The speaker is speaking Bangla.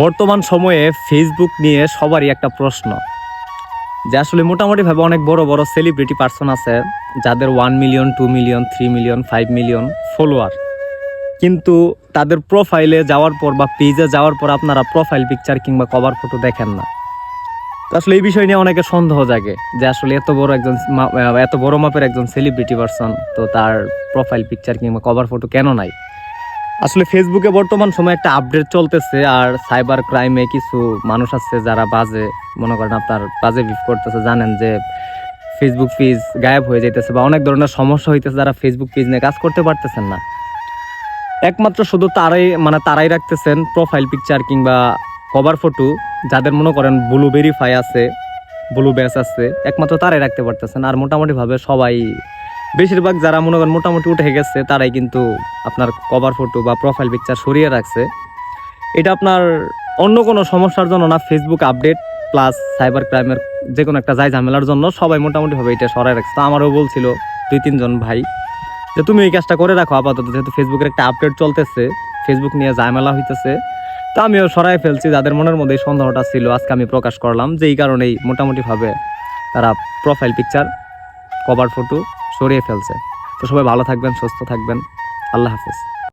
বর্তমান সময়ে ফেসবুক নিয়ে সবারই একটা প্রশ্ন যে আসলে মোটামুটিভাবে অনেক বড় বড় সেলিব্রিটি পার্সন আছে যাদের 1 million 2 million 3 million 5 million follower, কিন্তু তাদের প্রোফাইলে যাওয়ার পর বা পেজে যাওয়ার পর আপনারা প্রোফাইল পিকচার কিংবা কভার ফটো দেখেন না। তো আসলে এই বিষয় নিয়ে অনেকে সন্দেহ জাগে যে আসলে এত বড় মাপের একজন সেলিব্রিটি পার্সন, তো তার প্রোফাইল পিকচার কিংবা কভার ফটো কেন নাই। আসলে ফেসবুকে বর্তমান সময়ে একটা আপডেট চলতেছে, আর সাইবার ক্রাইমে কিছু মানুষ আছে যারা মনে করেন আপনার বাজে বিহেভ করতেছে। জানেন যে ফেসবুক পেজ গায়েব হয়ে যাইতেছে বা অনেক ধরনের সমস্যা হইতেছে, যারা ফেসবুক পেজ নিয়ে কাজ করতে পারতেছেন না। একমাত্র শুধু তারাই রাখতেছেন প্রোফাইল পিকচার কিংবা কভার ফটো যাদের মনে করেন ব্লু ভেরিফাই আছে, ব্লু ব্যাচ আছে, একমাত্র তারাই রাখতে পারতেছেন। আর মোটামুটিভাবে সবাই, বেশিরভাগ যারা মনে করেন মোটামুটি উঠে গেছে, তারাই কিন্তু আপনার কভার ফটো বা প্রোফাইল পিকচার সরিয়ে রাখছে। এটা আপনার অন্য কোনো সমস্যার জন্য না, ফেসবুক আপডেট প্লাস সাইবার ক্রাইমের যে কোনো একটা ঝামেলার জন্য সবাই মোটামুটিভাবে এটা সরাই রাখছে। তো আমারও বলছিল 2-3 জন ভাই যে তুমি এই কাজটা করে রাখো আপাতত, যেহেতু ফেসবুকের একটা আপডেট চলতেছে, ফেসবুক নিয়ে ঝামেলা হইতেছে। তো আমিও সরাই ফেলছি, যাদের মনের মধ্যে এই সন্দেহটা ছিল আজকে আমি প্রকাশ করলাম যে এই কারণেই মোটামুটিভাবে তারা প্রোফাইল পিকচার কভার ফটো সরিয়ে ফেলছে। তো সবাই ভালো থাকবেন, সুস্থ থাকবেন, আল্লাহ হাফেজ।